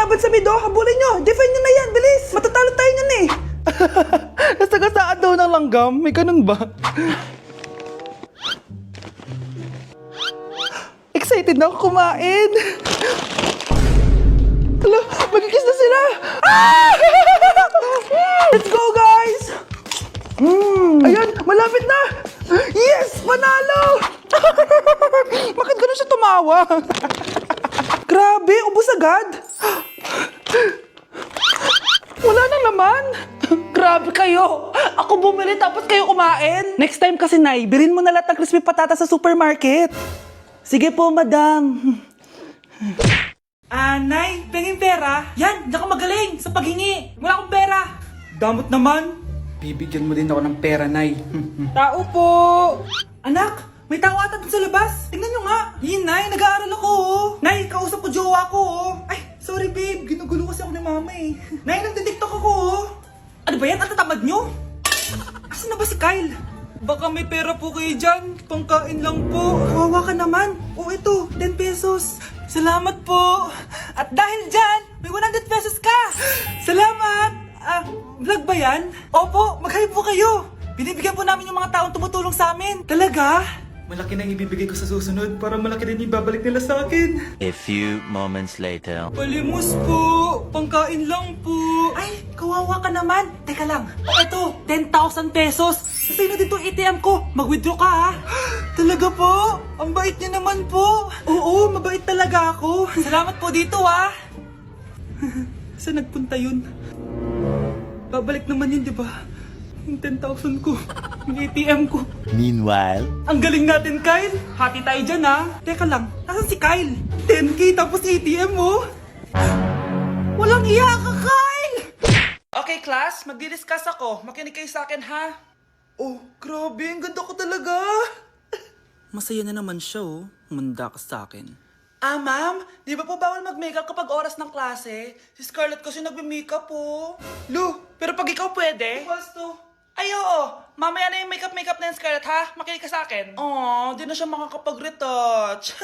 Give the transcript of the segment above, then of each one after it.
lumalaban sa mid, oh. Habulin nyo. Defend nyo na yan. Bilis. Matatalo tayo nyan eh. Nasagasaan daw ng langgam. May ganun ba? Excited na ako kumain. Hala, magkikis na sila. Ah! Let's go, guys. Ayan, malapit na. Yes, panalo. Bakit ganun siya tumawa? Grabe, ubos agad. Wala na naman. Grabe kayo. Ako bumili tapos kayo kumain. Next time kasi, Nay, bilhin mo na lahat ng crispy patata sa supermarket. Sige po, madam. Nay, pengin pera? Yan, di ako magaling sa paghingi. Wala akong pera. Damot naman. Bibigyan mo din ako ng pera, Nay. Tao po. Anak, may tao ata dun sa labas. Tingnan nyo nga. Yun, Nay, nag-aaral ako, oh. Nay, kausap ko jowa ko, oh. Ay, sorry, babe. Ginugulo kasi ako ni mama, eh. Nay, nagtitiktok ako, oh. Ano ba yan? Ang tatamad nyo? Asan na ba si Kyle? Baka may pera po kayo dyan. Pangkain lang po. Kawawa ka naman. O ito, 10 pesos. Salamat po. At dahil dyan, may 100 pesos ka. Salamat. Vlog ba yan? Opo, mag-hi po kayo. Binibigyan po namin yung mga taong tumutulong sa amin. Talaga? Malaki na ibibigay ko sa susunod para malaki din ibabalik nila sa akin. A few moments later. Palimos po. Pangkain lang po. Ay, kawawa ka naman. Teka lang. O ito, 10,000 pesos. Sa'yo na dito ATM ko. Mag-withdraw ka, ha? Talaga po? Ang bait niya naman po. Oo, mabait talaga ako. Salamat po dito, ha? Saan nagpunta yun? Babalik naman yun, di ba? Yung 10,000 ko. Yung ATM ko. Meanwhile. Ang galing natin, Kyle. Hati tayo dyan, ha? Teka lang, nasan si Kyle? 10K tapos ATM mo? Walang iya ka, Kyle! Okay, class. Magdi-discuss ako. Makinig kayo sa akin, ha? Oh, grabe. Ang ganda ko talaga. Masaya na naman siya, oh. Manda ka sa akin. Ma'am, di ba po bawal mag-makeup kapag oras ng klase? Si Scarlett kasi nagme-makeup po. Lu, pero pag ikaw pwede? Equals to. Ay, oo. Mamaya na yung makeup na yung Scarlett, ha? Makinig ka sa akin. Aww, di na siya makakapag-retouch.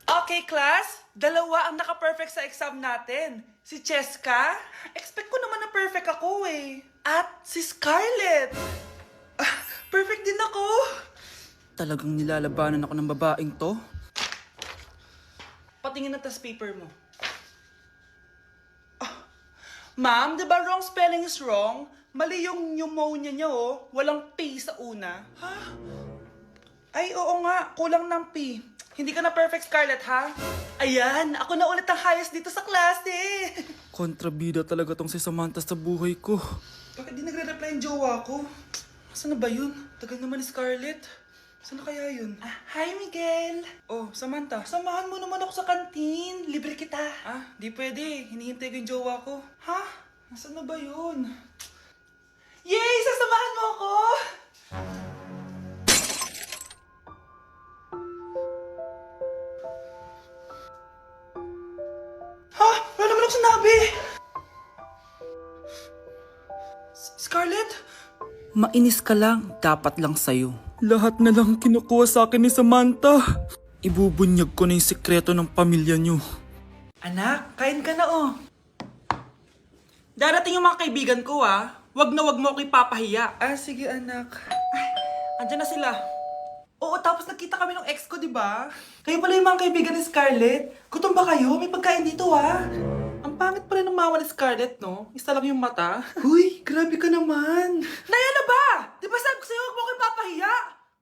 Okay, class. Dalawa ang naka-perfect sa exam natin. Si Cheska. Expect ko naman na perfect ako, eh. At si Scarlett. Perfect din ako. Talagang nilalabanan ako ng babaeng to. Patingin na tas paper mo. Ma'am, di ba wrong spelling is wrong? Mali yung pneumonia niya, oh. Walang P sa una. Ha? Ay, oo nga. Kulang ng P. Hindi ka na perfect, Scarlett, ha? Ayan, ako na ulit ang highest dito sa klase. Kontrabida talaga tong si Samantha sa buhay ko. Bakit di nagre-reply yung jowa ko? Saan na ba yun? Tagal naman ni Scarlett. Saan na kaya yun? Hi, Miguel! Oh, Samantha, samahan mo naman ako sa kantin. Libre kita. Di pwede. Hinihintay ko yung jowa ko. Ha? Nasaan na ba yun? Yay! Sasamahan mo ako! Ha? Wala naman ako sinabi! Scarlett? Mainis ka lang. Dapat lang sa'yo. Lahat na lang kinukuha sa akin ni Samantha. Ibubunyag ko na yung sikreto ng pamilya niyo. Anak, kain ka na, oh. Darating yung mga kaibigan ko, ah. Wag na wag mo ako ipapahiya. Sige, anak. Ay, andyan na sila. Oo, tapos nagkita kami ng ex ko, di ba? Kayo pala yung mga kaibigan ni Scarlett. Gutom ba kayo? May pagkain dito, ah. Ang pangit pa rin ng mama ni Scarlett, no? Isa lang yung mata. Huy, grabe ka naman. Naya na ba? Di ba sabi ko sa'yo, huwag mo ako ipapahiya?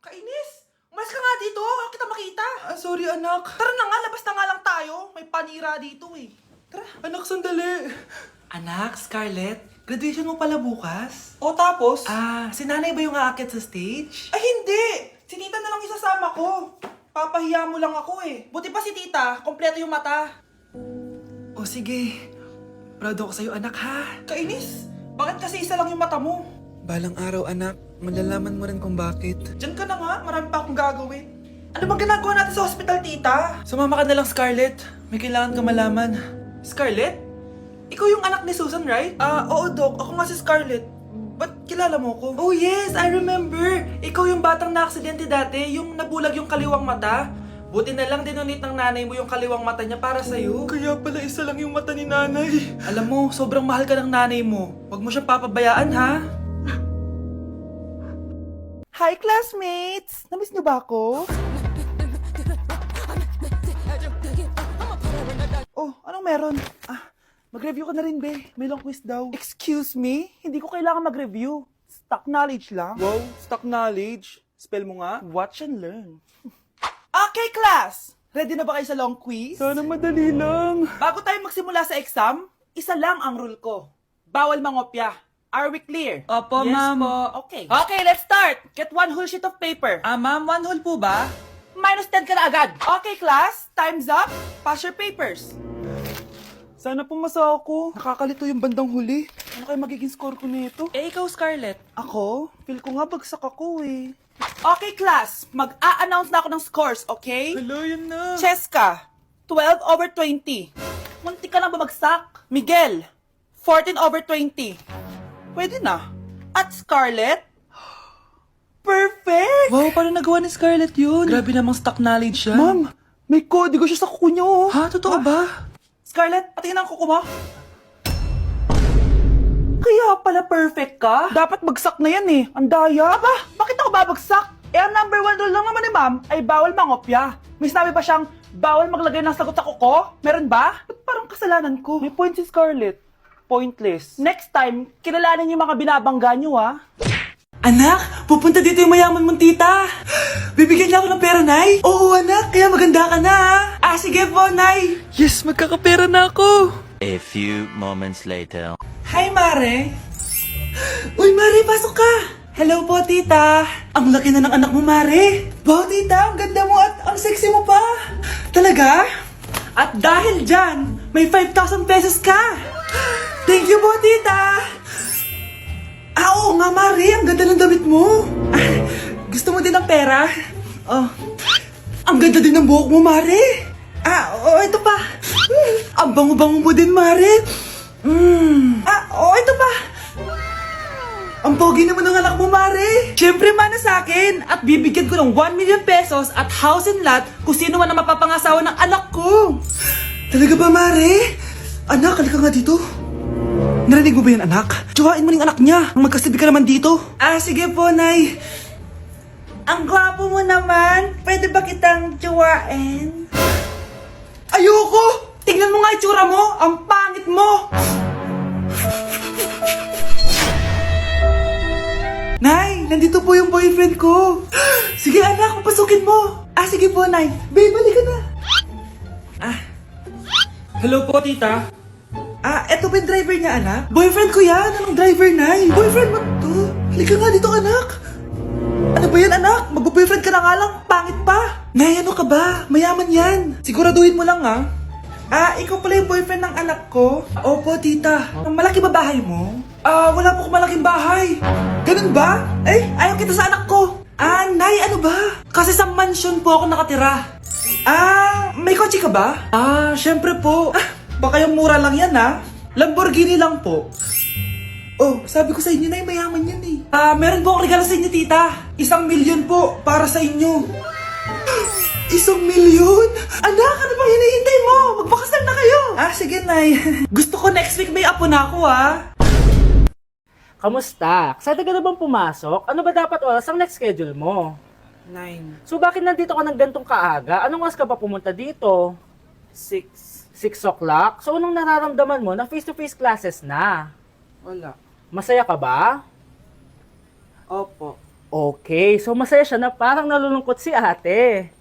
Kainis. Umalis ka nga dito. Huwag kita makita. Sorry, anak. Tara na nga, labas na nga lang tayo. May panira dito, eh. Tara. Anak, sandali. Anak, Scarlett, graduation mo pala bukas? O tapos? Si nanay ba yung aakit sa stage? Ay, hindi. Si tita na lang isasama ko. Papahiya mo lang ako, eh. Buti pa si tita, kompleto yung mata. O sige, proud ako sa'yo, anak, ha? Kainis, bakit kasi isa lang yung mata mo? Balang araw, anak, malalaman mo rin kung bakit. Diyan ka na nga, marami pa akong gagawin. Ano bang ginagawa natin sa hospital, tita? Sumama ka na lang, Scarlett. May kailangan ka malaman. Scarlett? Ikaw yung anak ni Susan, right? Oo, Doc. Ako nga si Scarlett. Ba't kilala mo ko? Oh, yes, I remember. Ikaw yung batang na-aksidente dati, yung nabulag yung kaliwang mata. Buti na lang dinonate ng nanay mo yung kaliwang mata niya para sa'yo. Kaya pala isa lang yung mata ni nanay. Alam mo, sobrang mahal ka ng nanay mo. Huwag mo siyang papabayaan, ha? Hi, classmates! Namiss niyo ba ako? Oh, anong meron? Mag-review ka na rin, be. May long quiz daw. Excuse me? Hindi ko kailangan mag-review. Stock knowledge lang. Wow, stock knowledge? Spell mo nga. Watch and learn. Okay, class! Ready na ba kayo sa long quiz? Sana madali lang. Bago tayo magsimula sa exam, isa lang ang rule ko. Bawal mangopya. Are we clear? Opo, Yes ma'am. po. Okay. Okay, let's start. Get one whole sheet of paper. Ma'am, 1 whole po ba? Minus 10 ka na agad. Okay, class. Time's up. Pass your papers. Sana pumasa ako. Nakakalito yung bandang huli. Ano kaya magiging score ko nito? Ikaw, Scarlett. Ako? Feel ko nga bagsak ako eh. Okay, class. Mag-a-announce na ako ng scores, okay? Hello, yun na. Cheska, 12/20. Munti ka lang bumagsak. Miguel, 14/20. Pwede na. At Scarlett, perfect! Wow, paano nagawa ni Scarlett yun? Grabe namang stock knowledge siya. Ma'am, may kodigo siya sa kuko niyo. Oh. Ha? Totoo ba? Scarlett, patingin ang kuko mo. Kaya pala perfect ka? Dapat bagsak na yan eh. Ang daya. Aba, bakit ako babagsak? Ang number 1 rule lang naman ni ma'am ay bawal mangopya. May sinabi ba siyang bawal maglagay ng sagot sa kuko? Meron ba? Ba't parang kasalanan ko? May point si Scarlett. Pointless. Next time, kilalanin yung mga binabangga niyo ha. Anak, pupunta dito yung mayaman mong tita. Bibigyan niya ako ng pera, Nay. Oo, anak, kaya maganda ka na. Sige po, Nay. Yes, magkakapera na ako. A few moments later. Hi, Mare. Uy, Mare, pasok ka. Hello po, tita. Ang laki na ng anak mo, Mare. Wow, tita, ang ganda mo at ang sexy mo pa. Talaga? At dahil dyan, may 5,000 pesos ka. Thank you po, tita. Oo nga, Mare, ang ganda ng damit mo. Gusto mo din ng pera? Oh. Ang ganda din ng buhok mo, Mare. Oo, ito pa. Ang bango-bango mo din, Mare. Ito pa. Ang pogi naman ng anak mo, Mare. Siyempre, mana sa akin. At bibigyan ko ng 1 million pesos at house and lot kung sino man ang mapapangasawa ng anak ko. Talaga ba, Mare? Anak, halika nga dito. Narinig mo ba yan, anak? Tsuhain mo ng anak niya. Ang magkasabi ka naman dito. Sige po, Nay. Ang gwapo mo naman. Pwede ba kitang tsuhain? Ayoko! Tingnan mo nga itsura mo. Ang pangit mo. Nay, nandito po yung boyfriend ko. Sige, anak, papasukin mo. Sige po, Nay. Babe, balik ka na. Hello po, tita. Eto ba yung driver niya, anak? Boyfriend ko yan. Anong driver, Nay? Boyfriend mo to? Halika nga dito, anak. Ano ba yan, anak? Mag-boyfriend ka na nga lang. Pangit pa. Nay, ano ka ba? Mayaman yan. Siguraduhin mo lang, ha? Ikaw pala yung boyfriend ng anak ko? Opo, tita. Malaki ba bahay mo? Wala po akong malaking bahay. Ganun ba? Ayaw kita sa anak ko. Nay, ano ba? Kasi sa mansion po ako nakatira. May kotse ka ba? Syempre po. Baka yung mura lang yan, ha? Lamborghini lang po. Oh, sabi ko sa inyo na mayaman yan eh. Meron po akong regalo sa inyo, tita. 1 milyon po para sa inyo. 1 milyon? Anak, ano bang hinihintay mo? Magpakasal na kayo. Sige, Nay. Gusto ko next week may apo na ako, ha? Kamusta? Excited ka na bang pumasok? Ano ba dapat oras ang next schedule mo? 9, So bakit nandito ka ng gantong kaaga? Anong oras ka pa pumunta dito? 6, 6 o'clock? So anong nararamdaman mo na face-to-face classes na? wala. Masaya ka ba? Opo. Okay, so masaya siya na parang nalulungkot si ate.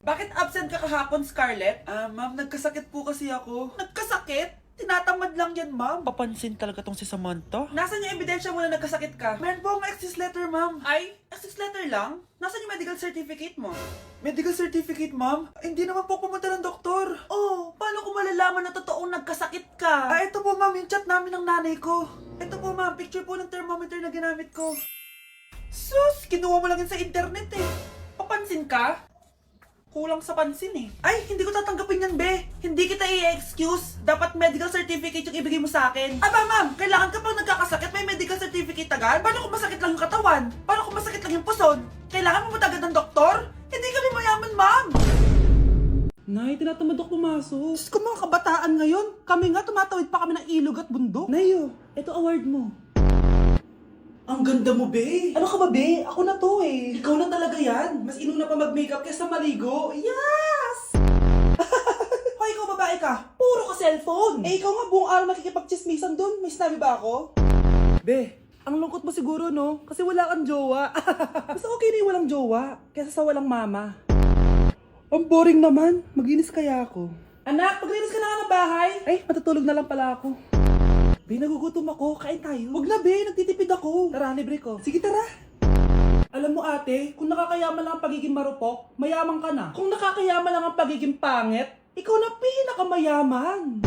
Bakit absent ka kahapon, Scarlett? Ma'am, nagkasakit po kasi ako. Nagkasakit? Tinatamad lang yan, ma'am. Papansin talaga tong si Samantha. Nasaan yung ebidensya mo na nagkasakit ka? Meron po akong excuse letter, ma'am. Ay, excuse letter lang? Nasaan yung medical certificate mo? Medical certificate, ma'am? Hindi naman po pumunta ng doktor. Oh, paano ko malalaman na totoong nagkasakit ka? Ito po, ma'am, yung chat namin ng nanay ko. Ito po, ma'am, picture po ng thermometer na ginamit ko. Sus, kinuha mo lang yun sa internet eh. Papansin ka? Kulang sa pansin eh. Ay, hindi ko tatanggapin yan, be. Hindi kita i-excuse. Dapat medical certificate yung ibigay mo sa akin. Aba, ma'am, kailangan kapag nagkakasakit, may medical certificate agad? Paano kung masakit lang yung katawan? Paano kung masakit lang yung puson? Kailangan mo agad ng doktor? Hindi kami mayaman, ma'am. Nay, tinatamad ako pumasok. Diyos ko mga kabataan ngayon, kami nga tumatawid pa kami ng ilog at bundok. Nayo, ito award mo. Ang ganda mo, be. Ano ka ba, be? Ako na to eh. Ikaw na talaga yan. Mas inuna pa mag-makeup kaysa maligo. Yes! Hoy, ikaw babae ka. Puro ka cellphone. Eh, ikaw nga buong araw nakikipagchismisan dun. May sinabi ba ako? Be, ang lungkot mo siguro, no? Kasi wala kang jowa. Mas okay na yung walang jowa kaysa sa walang mama. Ang boring naman. Maginis kaya ako. Anak, maglinis ka na nga ng bahay. Ay, matutulog na lang pala ako. Be, nagugutom ako. Kain tayo. Huwag na, be. Nagtitipid ako. Tara, libre ko. Sige, tara. Alam mo ate, kung nakakayaman lang ang pagiging marupok, mayaman ka na. Kung nakakayaman lang ang pagiging pangit, ikaw na pinakamayaman.